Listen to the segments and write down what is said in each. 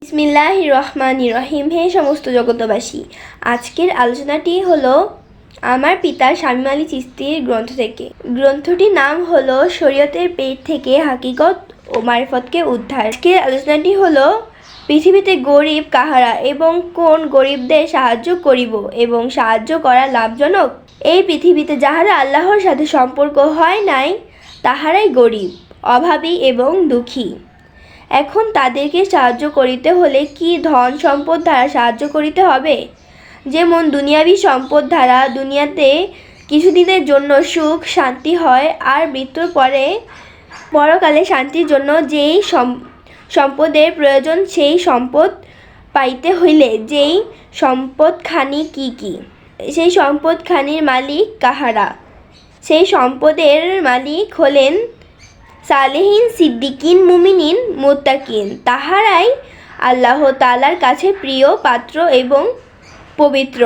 বিসমিল্লাহির রহমানির রহিম। হে সমস্ত জগতবাসী, আজকের আলোচনাটি হলো আমার পিতা শামীম আলী চিশতির গ্রন্থ থেকে। গ্রন্থটির নাম হলো শরীয়তের পেট থেকে হাকিকত ও মারিফতকে উদ্ধার। আজকের আলোচনাটি হলো পৃথিবীতে গরিব কাহারা এবং কোন গরিবদের সাহায্য করিব এবং সাহায্য করা লাভজনক। এই পৃথিবীতে যাহারা আল্লাহর সাথে সম্পর্ক হয় নাই তাহারাই গরিব, অভাবী এবং দুঃখী। এখন তাদেরকে সাহায্য করিতে হলে কি ধন সম্পদ দ্বারা সাহায্য করিতে হবে? যেমন দুনিয়াবী সম্পদ দ্বারা দুনিয়াতে কিছুদিনের জন্য সুখ শান্তি হয়, আর মৃত্যুর পরে পরকালে শান্তির জন্য যেই সম্পদের প্রয়োজন সেই সম্পদ পাইতে হইলে যেই সম্পদখানি কি কি, সেই সম্পদখানির মালিক কাহারা? সেই সম্পদের মালিক হলেন সালেহিন, সিদ্দিকিন, মুমিনিন, মুত্তাকিন। তাহারাই আল্লাহ তাআলার কাছে প্রিয়, পাত্র এবং পবিত্র।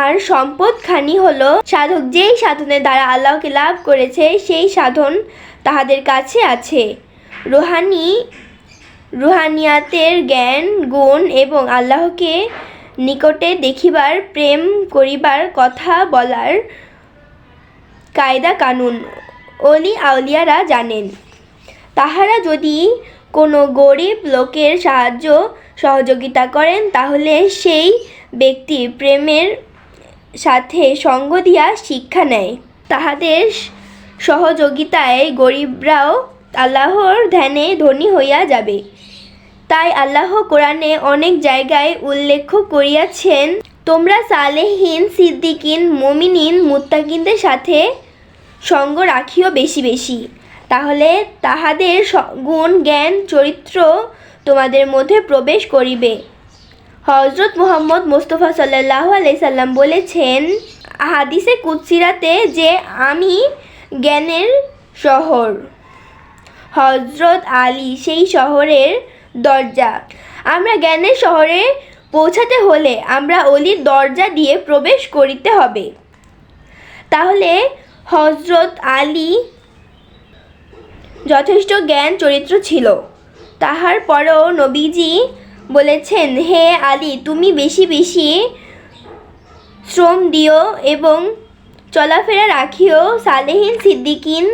আর সম্পদখানি হলো সাধক, যেই সাধনের দ্বারা আল্লাহকে লাভ করেছে সেই সাধন তাহাদের কাছে আছে। রুহানিয়াতের জ্ঞান, গুণ এবং আল্লাহকে নিকটে দেখিবার, প্রেম করিবার, কথা বলার কায়দা কানুন অলি আউলিয়ারা জানেন। তাহারা যদি কোনো গরিব লোকের সাহায্য সহযোগিতা করেন তাহলে সেই ব্যক্তি প্রেমের সাথে সঙ্গ দিয়া শিক্ষা নেয়। তাহাদের সহযোগিতায় গরিবরাও আল্লাহর ধ্যানে ধনী হইয়া যাবে। তাই আল্লাহ কোরআনে অনেক জায়গায় উল্লেখ করিয়াছেন, তোমরা সালেহিন, সিদ্দিকিন, মুমিনিন, মুত্তাকিনদের সাথে সঙ্গ রাখিও বেশি বেশি, তাহলে তাহাদের গুণ, জ্ঞান, চরিত্র তোমাদের মধ্যে প্রবেশ করিবে। হযরত মুহাম্মদ মুস্তাফা সাল্লাল্লাহু আলাইহি সাল্লাম বলেছেন হাদিসে কুদসিরাতে যে আমি জ্ঞানের শহর, হযরত আলী সেই শহরের দরজা। আমরা জ্ঞানের শহরে পৌঁছাতে হলে আমরা অলির দরজা দিয়ে প্রবেশ করিতে হবে। তাহলে হযরত আলী যথেষ্ট জ্ঞান চরিত্র ছিল। তাহার পরেও নবীজি বলেছেন, হে আলী, তুমি বেশি বেশি শ্রম দিও এবং চলাফেরা রাখিও সালেহিন, সিদ্দিকিন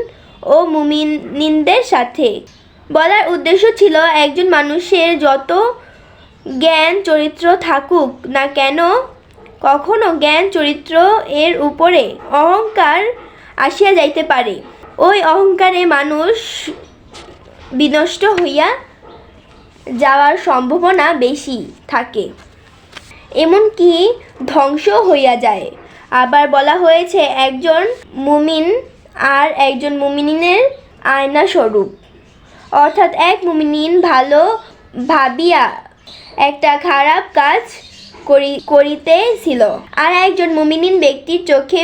ও মুমিনিনদের সাথে। বলার উদ্দেশ্য ছিল একজন মানুষের যত জ্ঞান চরিত্র থাকুক না কেন, কখনো জ্ঞান চরিত্র এর উপরে অহংকার আসিয়া যাইতে পারে। ওই অহংকারে মানুষ বিনষ্ট হইয়া যাওয়ার সম্ভাবনা বেশি থাকে, এমনকি ধ্বংস হইয়া যায়। আবার বলা হয়েছে একজন মুমিন আর একজন মুমিনের আয়না স্বরূপ, অর্থাৎ এক মুমিন ভালো ভাবিয়া একটা খারাপ কাজ করিতেছিল আর একজন মুমিন ব্যক্তির চোখে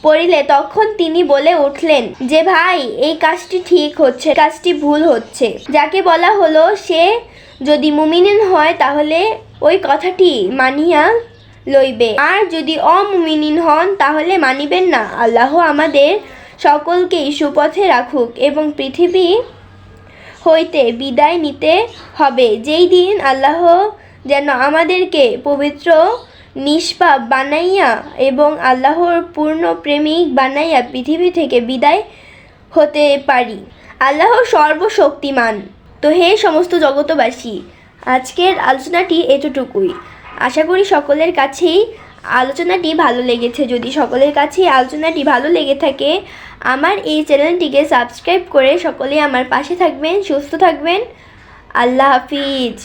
পড়িলে তখন তিনি বলে উঠলেন যে ভাই, এই কাজটি ঠিক হচ্ছে, কাজটি ভুল হচ্ছে। যাকে বলা হলো সে যদি মুমিন হয় তাহলে ওই কথাটি মানিয়া লইবে, আর যদি অমুমিন হন তাহলে মানিবেন না। আল্লাহ আমাদের সকলকেই সুপথে রাখুক এবং পৃথিবী হইতে বিদায় নিতে হবে যেই দিন আল্লাহ যেন আমাদেরকে পবিত্র, নিষ্পাপ বানাইয়া এবং আল্লাহর পূর্ণ প্রেমিক বানাইয়া পৃথিবী থেকে বিদায় হতে পারি। আল্লাহ সর্বশক্তিমান। তো হে সমস্ত জগতবাসী, আজকের আলোচনাটি এতটুকুই। আশা করি সকলের কাছেই আলোচনাটি ভালো লেগেছে। যদি সকলের কাছেই আলোচনাটি ভালো লেগে থাকে, আমার এই চ্যানেলটিকে সাবস্ক্রাইব করে সকলেই আমার পাশে থাকবেন, সুস্থ থাকবেন। আল্লাহ হাফিজ।